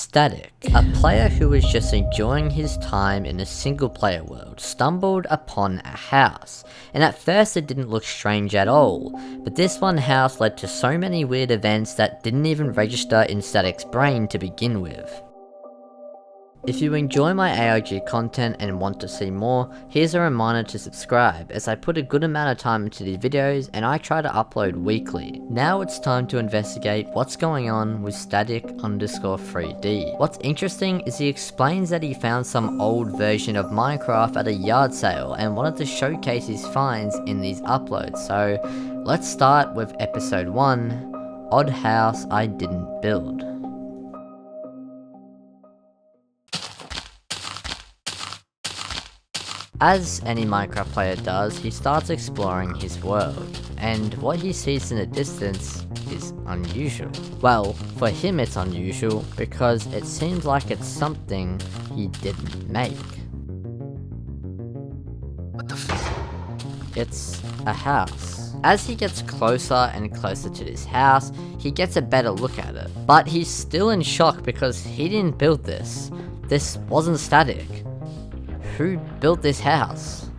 Static, a player who was just enjoying his time in a single player world, stumbled upon a house, and at first it didn't look strange at all, but this one house led to so many weird events that didn't even register in Static's brain to begin with. If you enjoy my ARG content and want to see more, here's a reminder to subscribe, as I put a good amount of time into these videos and I try to upload weekly. Now it's time to investigate what's going on with static_3D. What's interesting is he explains that he found some old version of Minecraft at a yard sale and wanted to showcase his finds in these uploads, so let's start with episode 1, Odd House I Didn't Build. As any Minecraft player does, he starts exploring his world, and what he sees in the distance is unusual. Well, for him it's unusual because it seems like it's something he didn't make. What the f? It's a house. As he gets closer and closer to this house, he gets a better look at it. But he's still in shock because he didn't build this. This wasn't static. Who built this house?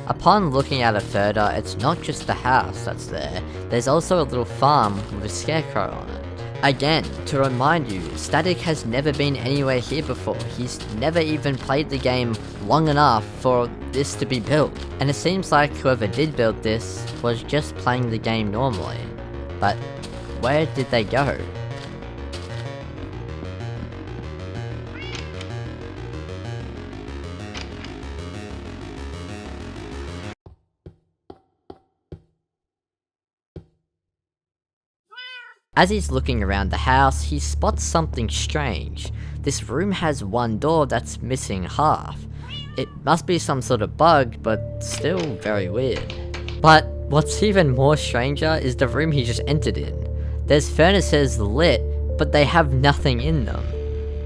Upon looking at it further, it's not just the house that's there, there's also a little farm with a scarecrow on it. Again, to remind you, Static has never been anywhere here before. He's never even played the game long enough for this to be built. And it seems like whoever did build this was just playing the game normally. But where did they go? As he's looking around the house, he spots something strange. This room has one door that's missing half. It must be some sort of bug, but still very weird. But what's even more stranger is the room he just entered in. There's furnaces lit, but they have nothing in them.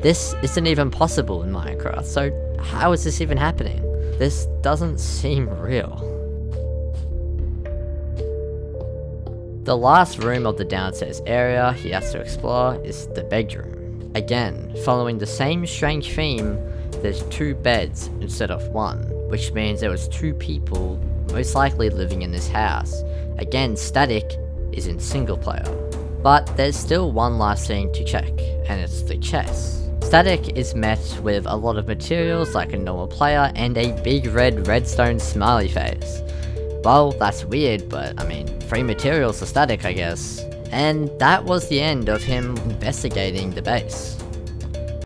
This isn't even possible in Minecraft, so how is this even happening? This doesn't seem real. The last room of the downstairs area he has to explore is the bedroom. Again, following the same strange theme, there's 2 beds instead of 1, which means there was 2 people most likely living in this house. Again, Static is in single player. But there's still one last thing to check, and it's the chest. Static is met with a lot of materials like a normal player and a big red redstone smiley face. Well, that's weird, but I mean, free materials for Static, I guess. And that was the end of him investigating the base.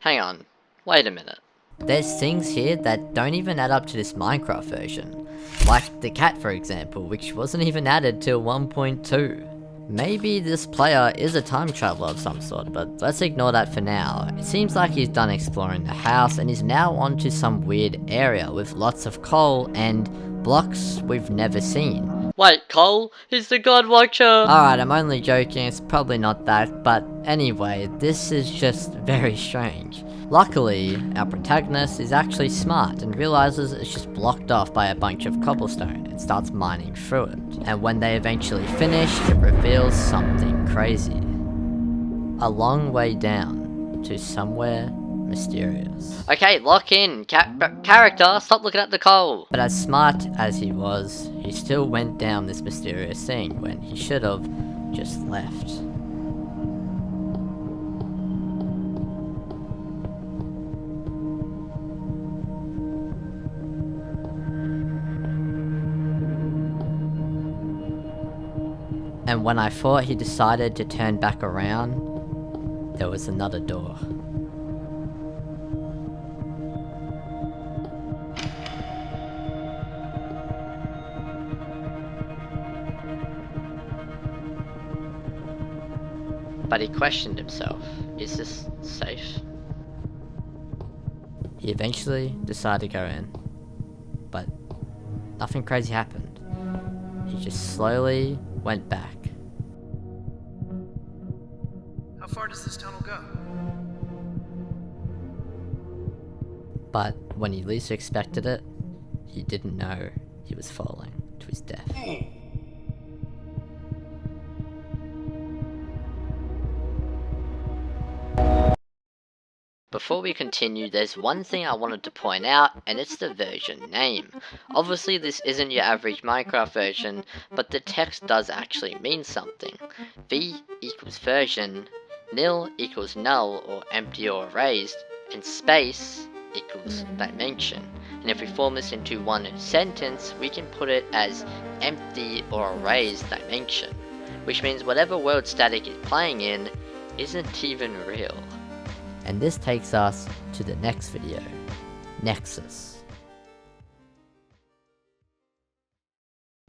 Hang on, wait a minute. There's things here that don't even add up to this Minecraft version. Like the cat, for example, which wasn't even added till 1.2. Maybe this player is a time traveler of some sort, but let's ignore that for now. It seems like he's done exploring the house and is now onto some weird area with lots of coal and blocks we've never seen. Wait, coal? He's the God Watcher! Alright, I'm only joking, it's probably not that, but anyway, this is just very strange. Luckily, our protagonist is actually smart and realizes it's just blocked off by a bunch of cobblestone and starts mining through it. And when they eventually finish, it reveals something crazy. A long way down to somewhere mysterious. Okay, lock in. Character, stop looking at the coal! But as smart as he was, he still went down this mysterious thing when he should have just left. And when I thought he decided to turn back around, there was another door. But he questioned himself, is this safe? He eventually decided to go in, but nothing crazy happened. He just slowly went back. How far does this tunnel go? But when he least expected it, he didn't know he was falling to his death. before we continue, there's one thing I wanted to point out, and it's the version name. Obviously this isn't your average Minecraft version, but the text does actually mean something. V equals version, nil equals null or empty or erased, and space equals dimension. And if we form this into one sentence, we can put it as empty or erased dimension, which means whatever world Static is playing in isn't even real. And this takes us to the next video, Nexus.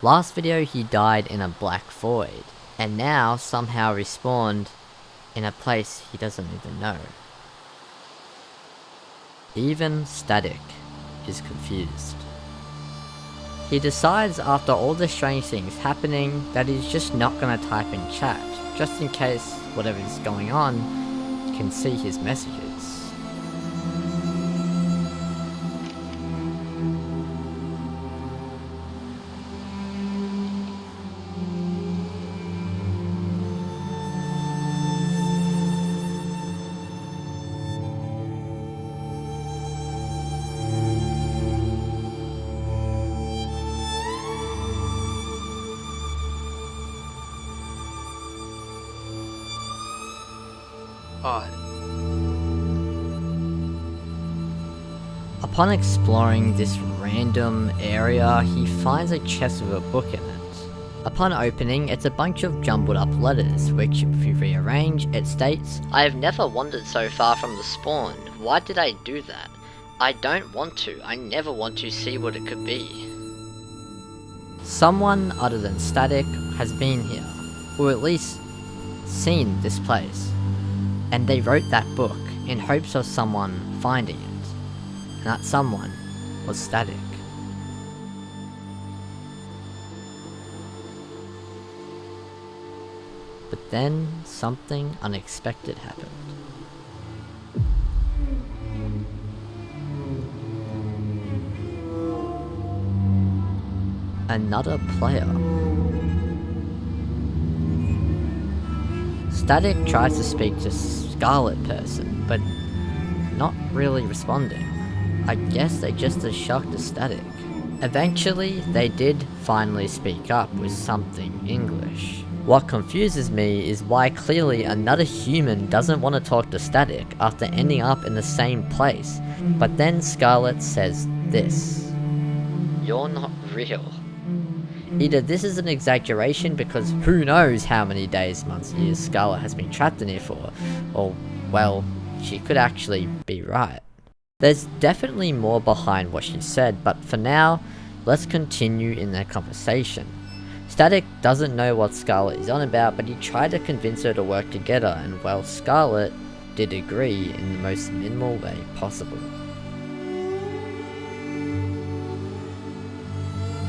Last video he died in a black void, and now somehow respawned in a place he doesn't even know. Even Static is confused. He decides after all the strange things happening that he's just not gonna type in chat, just in case whatever is going on can see his messages. Odd. Upon exploring this random area, he finds a chest with a book in it. Upon opening, it's a bunch of jumbled up letters, which if you rearrange, it states, "I have never wandered so far from the spawn. Why did I do that? I don't want to. I never want to see what it could be." Someone other than Static has been here, or at least seen this place. And they wrote that book in hopes of someone finding it. And that someone was Static. But then something unexpected happened. Another player. Static tries to speak to Scarlet person, but not really responding. I guess they just as shocked as Static. Eventually, they did finally speak up with something English. What confuses me is why clearly another human doesn't want to talk to Static after ending up in the same place, but then Scarlet says this: "You're not real." Either this is an exaggeration because who knows how many days, months, years Scarlet has been trapped in here for, or, well, she could actually be right. There's definitely more behind what she said, but for now, let's continue in their conversation. Static doesn't know what Scarlet is on about, but he tried to convince her to work together, and well, Scarlet did agree in the most minimal way possible.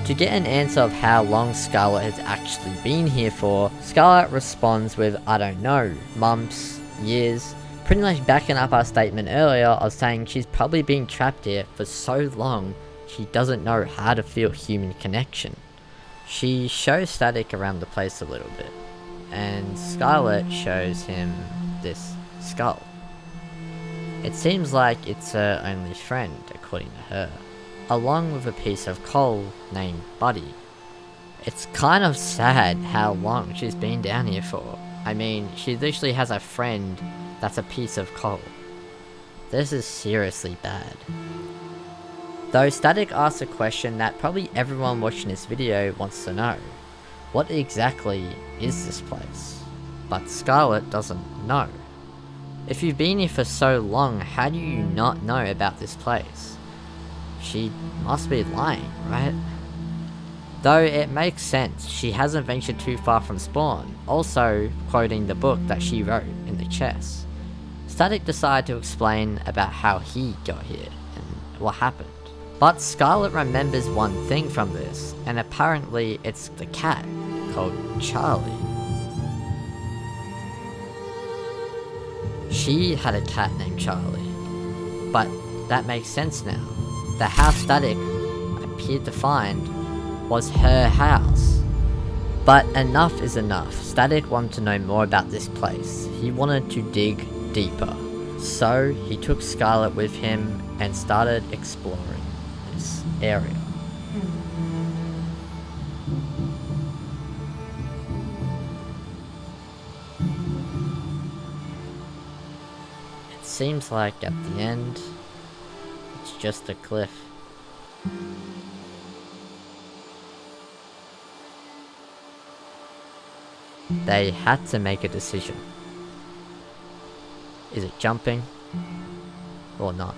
To get an answer of how long Scarlet has actually been here for, Scarlet responds with, "I don't know, months, years," pretty much backing up our statement earlier of saying she's probably been trapped here for so long she doesn't know how to feel human connection. She shows Static around the place a little bit, and Scarlet shows him this skull. It seems like it's her only friend, according to her, along with a piece of coal named Buddy. It's kind of sad how long she's been down here for. I mean, she literally has a friend that's a piece of coal. This is seriously bad. Though Static asks a question that probably everyone watching this video wants to know. What exactly is this place? But Scarlet doesn't know. If you've been here for so long, how do you not know about this place? She must be lying, right? Though it makes sense, she hasn't ventured too far from spawn, also quoting the book that she wrote in the chest. Static decided to explain about how he got here and what happened. But Scarlet remembers one thing from this, and apparently it's the cat, called Charlie. She had a cat named Charlie, but that makes sense now. The house Static appeared to find was her house. But enough is enough. Static wanted to know more about this place. He wanted to dig deeper. So he took Scarlet with him and started exploring this area. It seems like at the end, it's just a cliff. They had to make a decision. Is it jumping or not?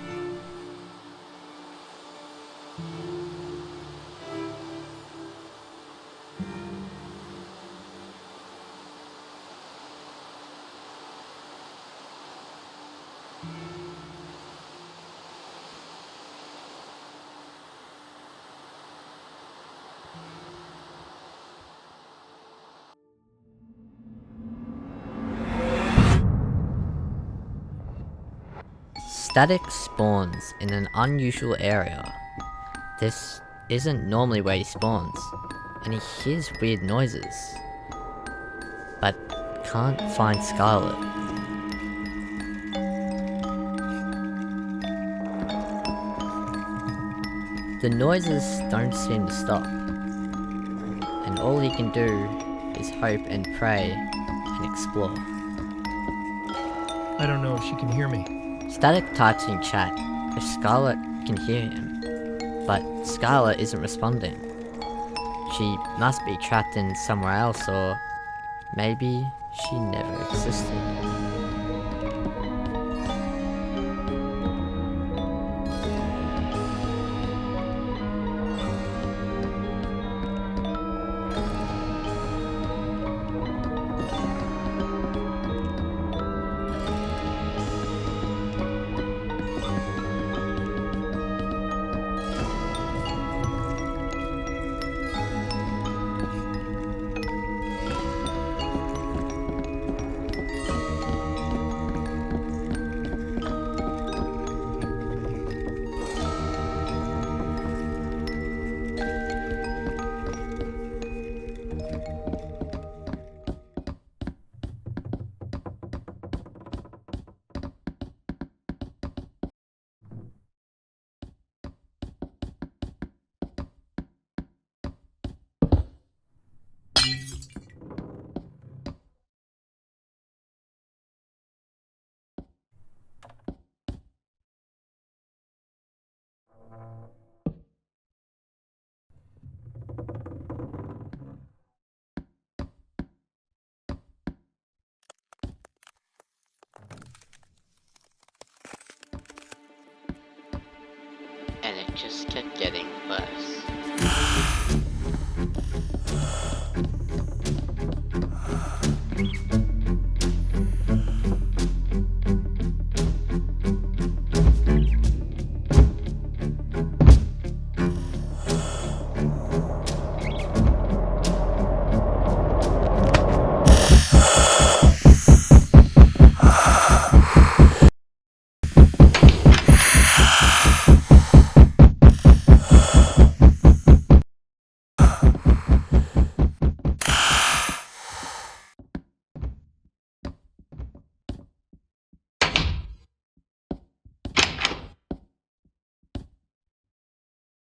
Static spawns in an unusual area. This isn't normally where he spawns, and he hears weird noises, but can't find Scarlet. The noises don't seem to stop, and all he can do is hope and pray and explore. I don't know if she can hear me. Static types in chat if Scarlet can hear him, but Scarlet isn't responding. She must be trapped in somewhere else, or maybe she never existed. And it just kept getting worse.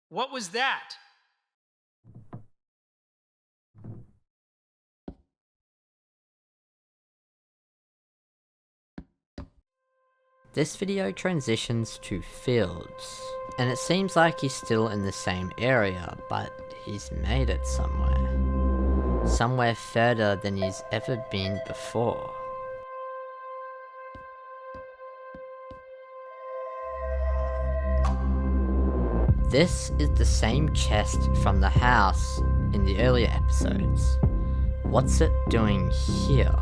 What was that? This video transitions to fields, and it seems like he's still in the same area, but he's made it somewhere. Somewhere further than he's ever been before. This is the same chest from the house in the earlier episodes. What's it doing here?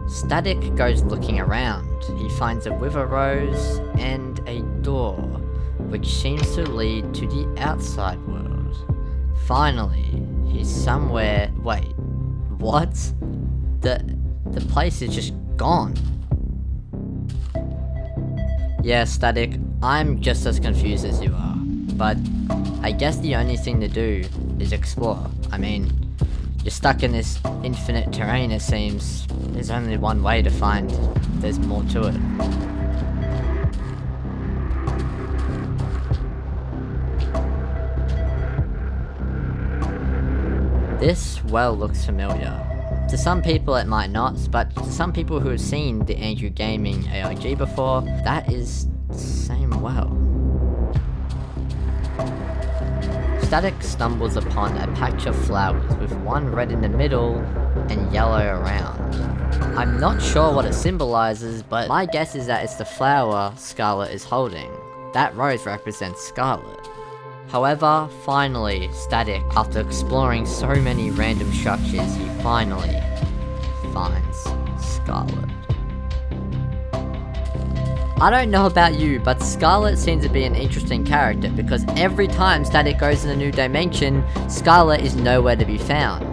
Static goes looking around. He finds a wither rose and a door, which seems to lead to the outside world. Finally, he's somewhere. Wait, what? The place is just gone. Yeah, Static, I'm just as confused as you are, but I guess the only thing to do is explore. I mean, you're stuck in this infinite terrain, it seems. There's only one way to find there's more to it. This well looks familiar. To some people it might not, but to some people who have seen the Andrew Gaming ARG before, that is the same well. Static stumbles upon a patch of flowers with one red in the middle and yellow around. I'm not sure what it symbolizes, but my guess is that it's the flower Scarlet is holding. That rose represents Scarlet. However, finally, Static, after exploring so many random structures, he finally finds Scarlet. I don't know about you, but Scarlet seems to be an interesting character because every time Static goes in a new dimension, Scarlet is nowhere to be found.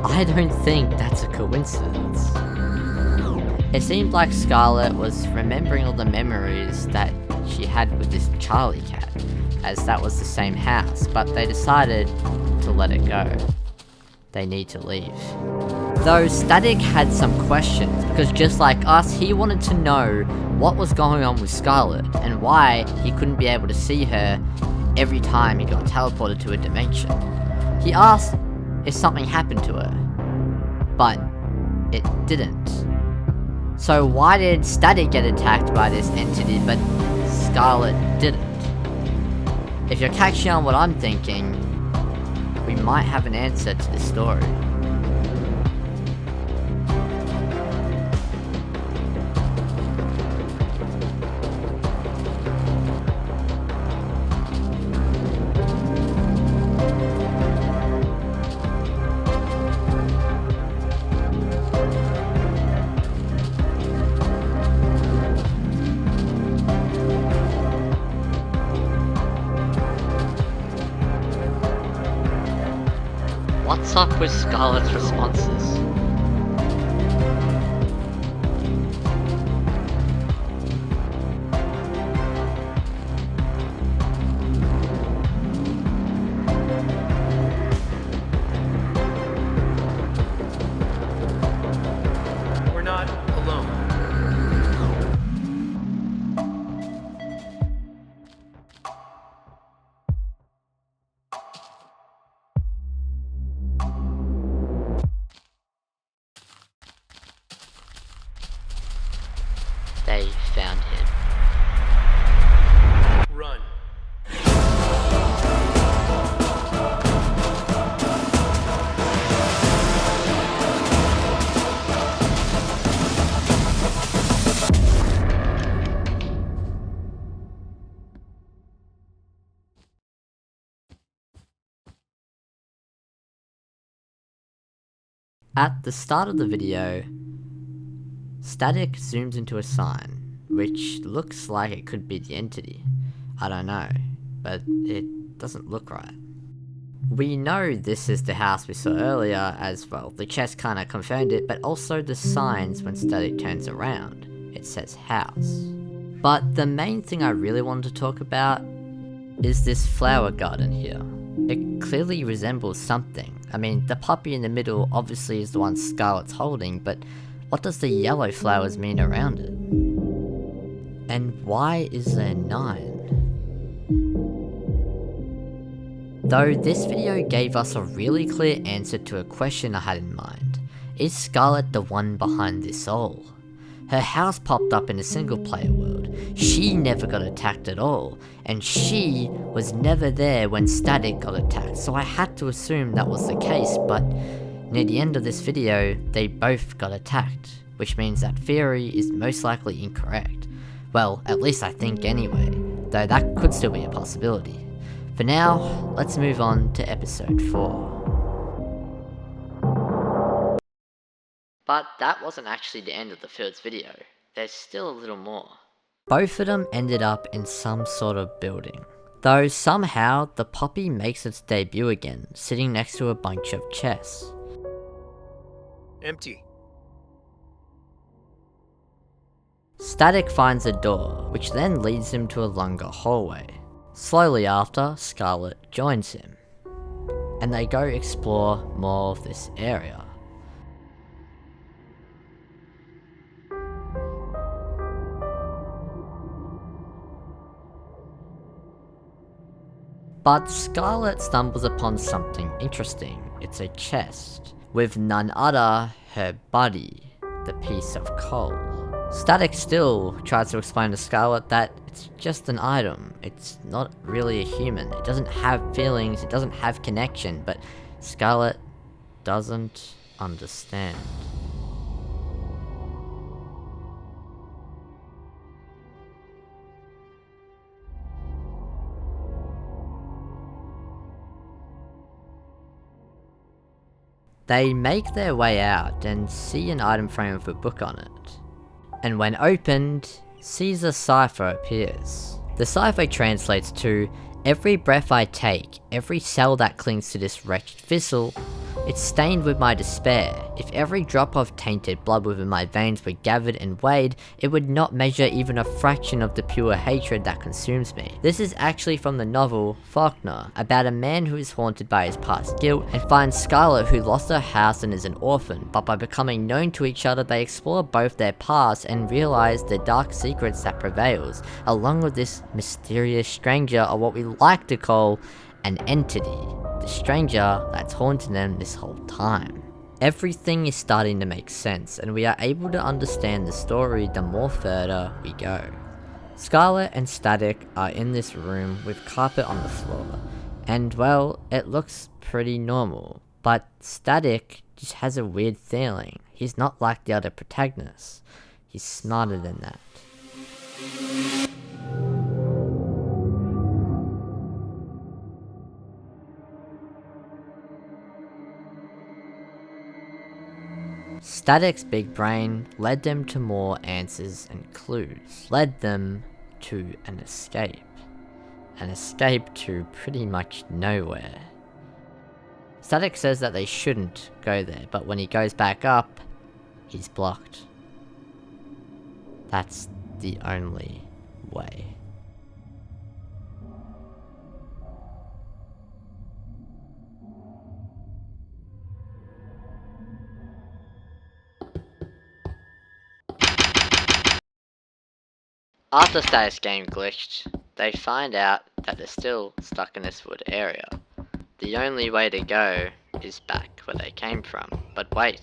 I don't think that's a coincidence. It seemed like Scarlet was remembering all the memories that she had with this Charlie cat, as that was the same house, but they decided to let it go. They need to leave. Though Static had some questions, because just like us, he wanted to know what was going on with Scarlet, and why he couldn't be able to see her every time he got teleported to a dimension. He asked if something happened to her, but it didn't. So why did Static get attacked by this entity, but Scarlet didn't? If you're catching on what I'm thinking, we might have an answer to this story. What's up with Scarlet's responses? We're not alone. They found him. Run. At the start of the video, Static zooms into a sign, which looks like it could be the entity. I don't know, but it doesn't look right. We know this is the house we saw earlier, as well, the chest kinda confirmed it, but also the signs when Static turns around. It says house. But the main thing I really wanted to talk about is this flower garden here. It clearly resembles something. I mean, the puppy in the middle obviously is the one Scarlet's holding, but what does the yellow flowers mean around it? And why is there 9? Though this video gave us a really clear answer to a question I had in mind. Is Scarlet the one behind this all? Her house popped up in a single player world, she never got attacked at all, and she was never there when Static got attacked, so I had to assume that was the case, but near the end of this video, they both got attacked, which means that theory is most likely incorrect. Well, at least I think anyway, though that could still be a possibility. For now, let's move on to episode 4. But that wasn't actually the end of the first video. There's still a little more. Both of them ended up in some sort of building. Though somehow, the puppy makes its debut again, sitting next to a bunch of chests. Empty. Static finds a door, which then leads him to a longer hallway. Slowly after, Scarlet joins him, and they go explore more of this area. But Scarlet stumbles upon something interesting. It's a chest, with none other her body, the piece of coal. Static still tries to explain to Scarlet that it's just an item, it's not really a human, it doesn't have feelings, it doesn't have connection, but Scarlet doesn't understand. They make their way out and see an item frame with a book on it. And when opened, Caesar cipher appears. The cipher translates to, every breath I take, every cell that clings to this wretched vessel, it's stained with my despair. If every drop of tainted blood within my veins were gathered and weighed, it would not measure even a fraction of the pure hatred that consumes me. This is actually from the novel Faulkner, about a man who is haunted by his past guilt and finds Scarlet, who lost her house and is an orphan, but by becoming known to each other they explore both their pasts and realize the dark secrets that prevails, along with this mysterious stranger, or what we like to call an entity. The stranger that's haunting them this whole time. Everything is starting to make sense, and we are able to understand the story the more further we go. Scarlet and Static are in this room with carpet on the floor, and well, it looks pretty normal, but Static just has a weird feeling. He's not like the other protagonists. He's smarter than that. Static's big brain led them to more answers and clues. Led them to an escape. An escape to pretty much nowhere. Static says that they shouldn't go there, but when he goes back up, he's blocked. That's the only way. After Static's game glitched, they find out that they're still stuck in this wood area. The only way to go is back where they came from. But wait,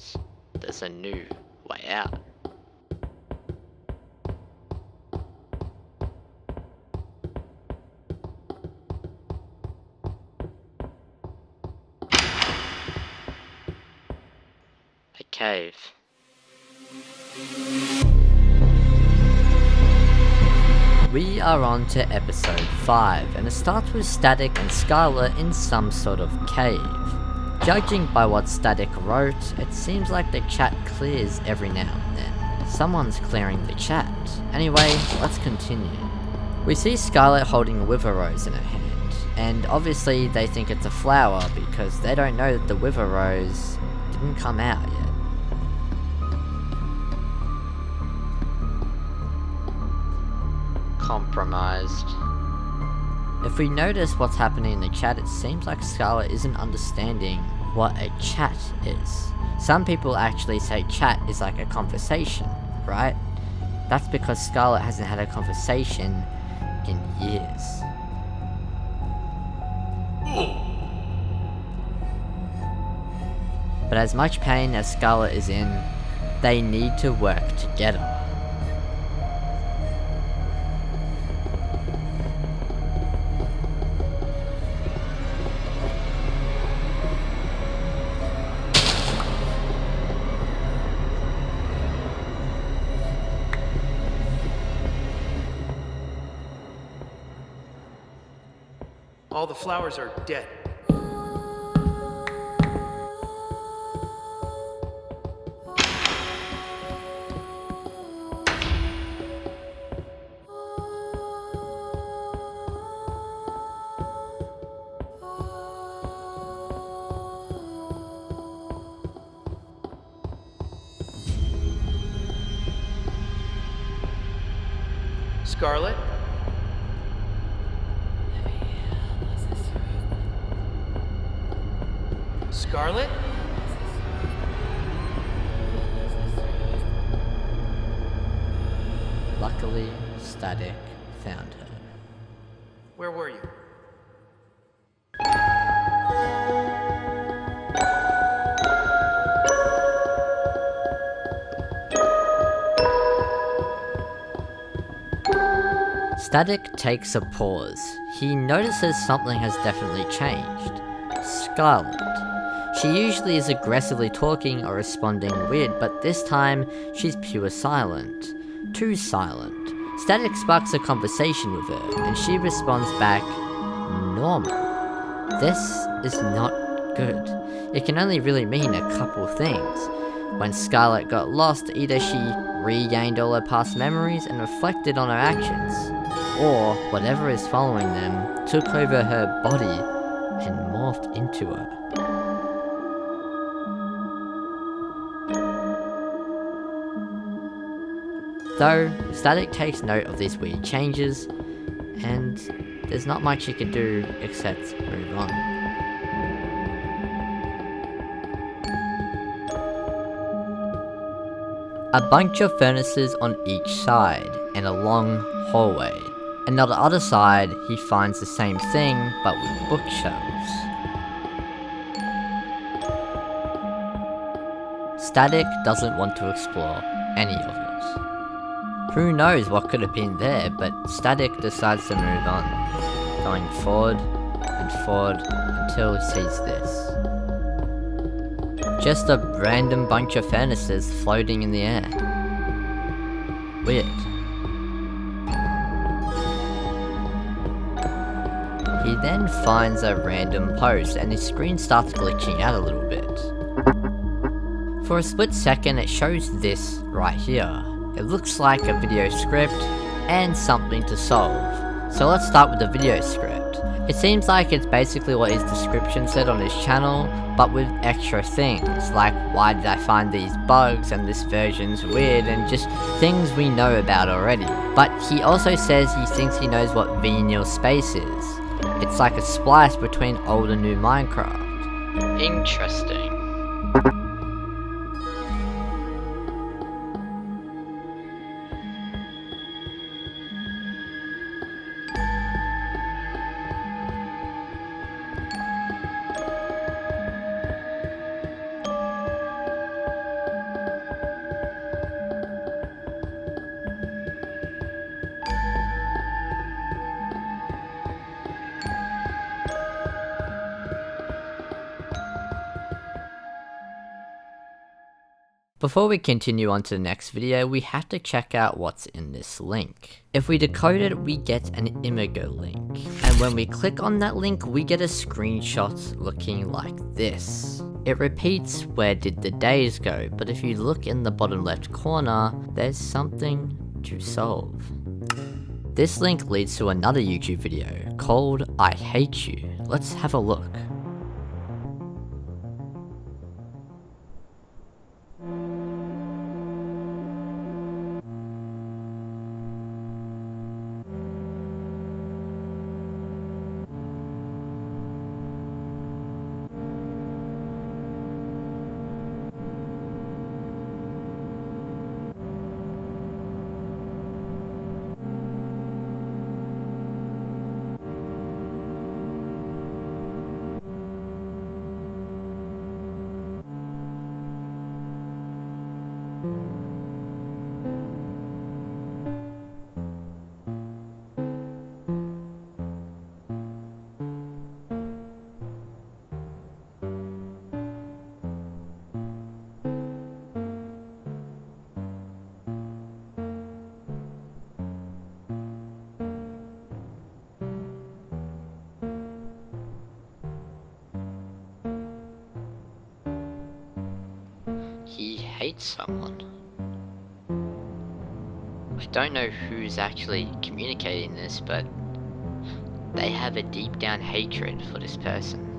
there's a new way out. A cave. We are on to episode 5, and it starts with Static and Scarlet in some sort of cave. Judging by what Static wrote, it seems like the chat clears every now and then. Someone's clearing the chat. Anyway, let's continue. We see Scarlet holding a wither rose in her hand, and obviously they think it's a flower because they don't know that the wither rose didn't come out yet. Compromised. If we notice what's happening in the chat, it seems like Scarlet isn't understanding what a chat is. Some people actually say chat is like a conversation, right? That's because Scarlet hasn't had a conversation in years. But as much pain as Scarlet is in, they need to work together. All the flowers are dead. Scarlet? Scarlet? Luckily, Static found her. Where were you? Static takes a pause. He notices something has definitely changed. Scarlet. She usually is aggressively talking or responding weird, but this time, she's pure silent. Too silent. Static sparks a conversation with her, and she responds back, normal. This is not good. It can only really mean a couple things. When Scarlet got lost, either she regained all her past memories and reflected on her actions, or whatever is following them took over her body and morphed into her. Though, Static takes note of these weird changes, and there's not much he can do except move on. A bunch of furnaces on each side, and a long hallway. And on the other side, he finds the same thing, but with bookshelves. Static doesn't want to explore any of it. Who knows what could have been there, but Static decides to move on, going forward and forward until he sees this. Just a random bunch of furnaces floating in the air. Weird. He then finds a random post and his screen starts glitching out a little bit. For a split second it shows this right here. It looks like a video script and something to solve. So let's start with the video script. It seems like it's basically what his description said on his channel, but with extra things, like why did I find these bugs and this version's weird and just things we know about already. But he also says he thinks he knows what venial space is. It's like a splice between old and new Minecraft. Interesting. Before we continue on to the next video, we have to check out what's in this link. If we decode it, we get an Imago link. And when we click on that link, we get a screenshot looking like this. It repeats where did the days go, but if you look in the bottom left corner, there's something to solve. This link leads to another YouTube video called I Hate You. Let's have a look. He hates someone. I don't know who's actually communicating this, but they have a deep down hatred for this person.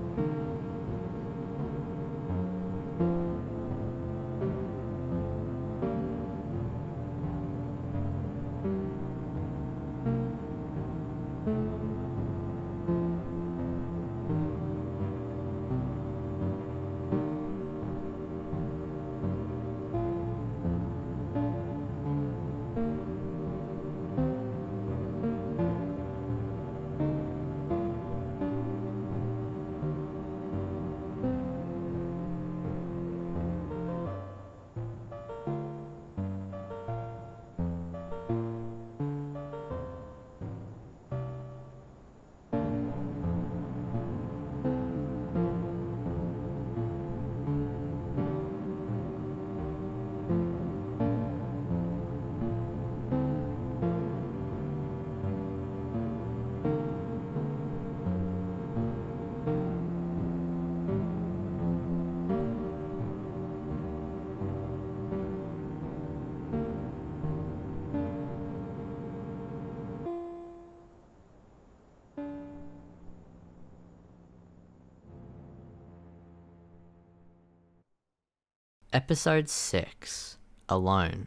Episode 6, Alone.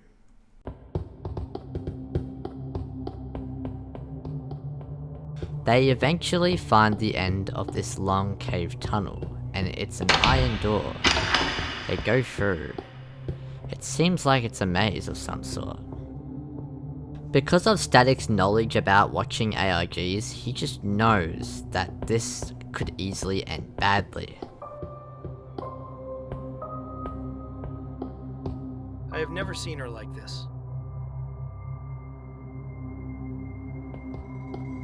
They eventually find the end of this long cave tunnel, and it's an iron door. They go through. It seems like it's a maze of some sort. Because of Static's knowledge about watching ARGs, he just knows that this could easily end badly. I have never seen her like this.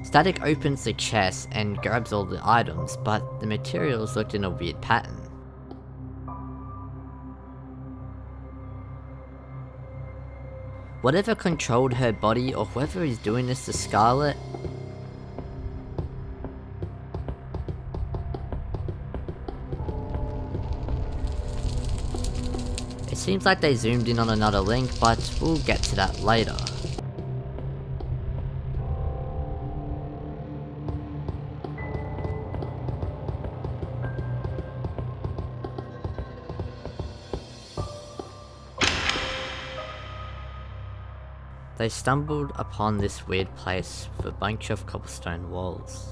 Static opens the chest and grabs all the items, but the materials looked in a weird pattern. Whatever controlled her body, or whoever is doing this to Scarlet, it seems like they zoomed in on another link, but we'll get to that later. They stumbled upon this weird place with a bunch of cobblestone walls.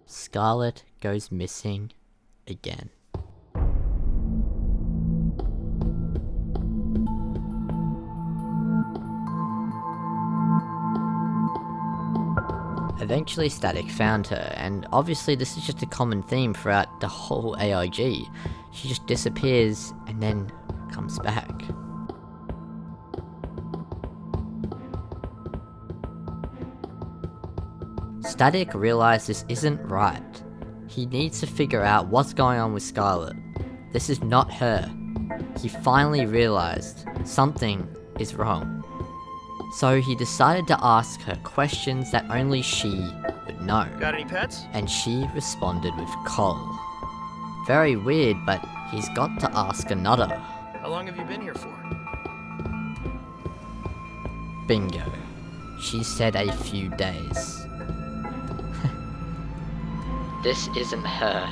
Scarlet goes missing again. Eventually Static found her, and obviously this is just a common theme throughout the whole ARG. She just disappears and then comes back. Static realized this isn't right. He needs to figure out what's going on with Scarlet. This is not her. He finally realized something is wrong. So he decided to ask her questions that only she would know. Got any pets? And she responded with coal. Very weird, but he's got to ask another. How long have you been here for? Bingo. She said a few days. This isn't her.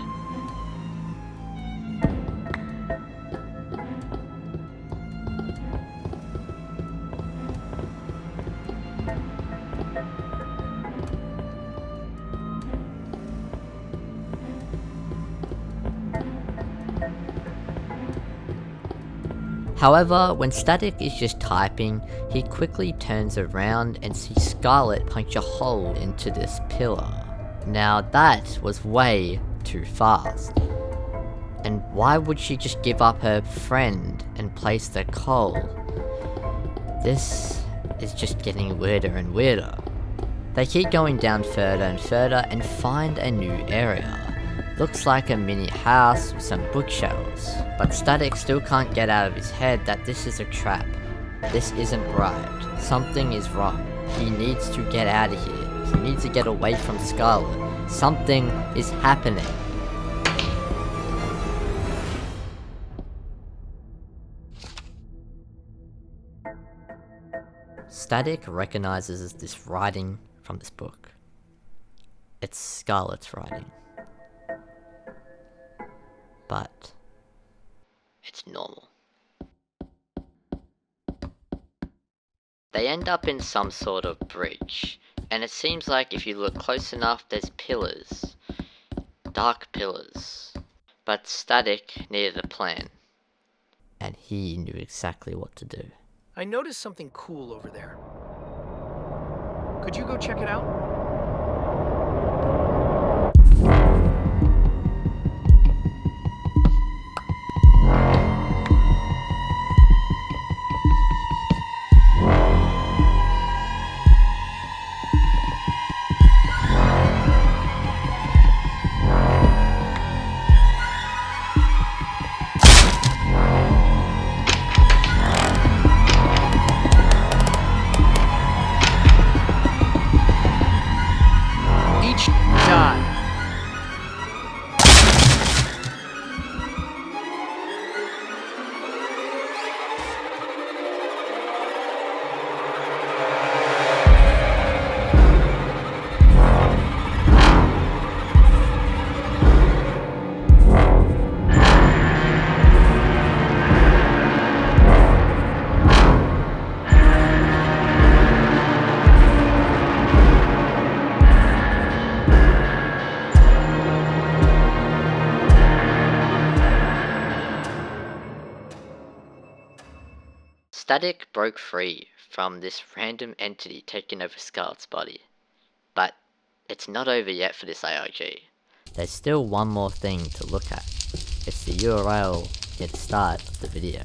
However, when Static is just typing, he quickly turns around and sees Scarlet punch a hole into this pillar. Now that was way too fast. And why would she just give up her friend and place the coal? This is just getting weirder and weirder. They keep going down further and further and find a new area. Looks like a mini house with some bookshelves. But Static still can't get out of his head that this is a trap. This isn't right. Something is wrong. He needs to get out of here. He needs to get away from Scarlet. Something is happening. Static recognizes this writing from this book. It's Scarlet's writing. But it's normal. They end up in some sort of bridge, and it seems like if you look close enough there's pillars. Dark pillars. But Static needed a plan. And he knew exactly what to do. I noticed something cool over there. Could you go check it out? Static broke free from this random entity taking over Scarlet's body. But it's not over yet for this ARG. There's still one more thing to look at. It's the URL at the start of the video.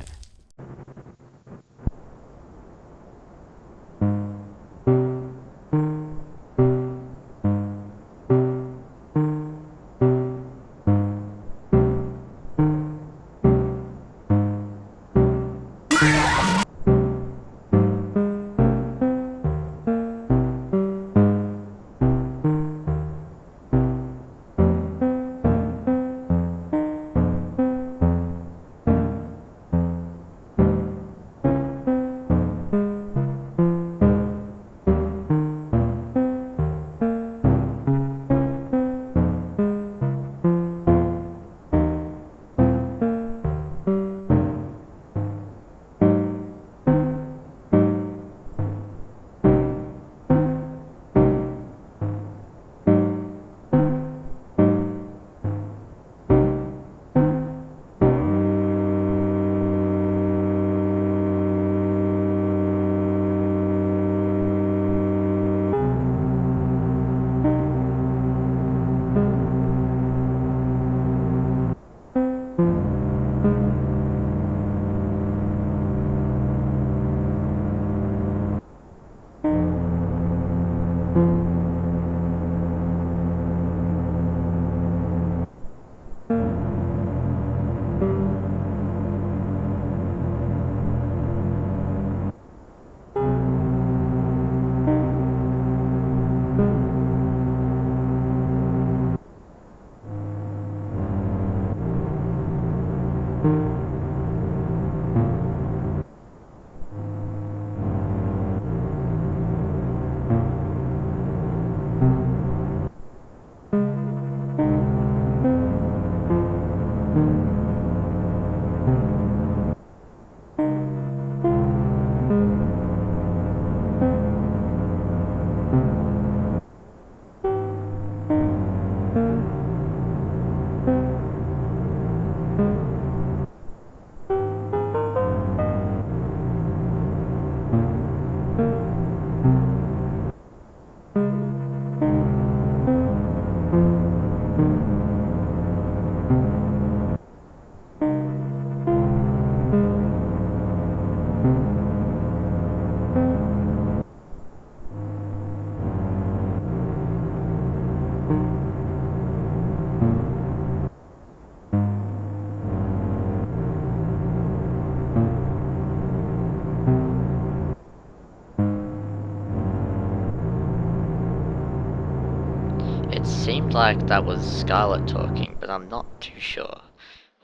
It seemed like that was Scarlet talking, but I'm not too sure.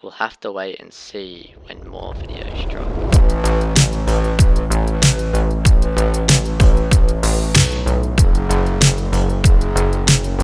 We'll have to wait and see when more videos drop.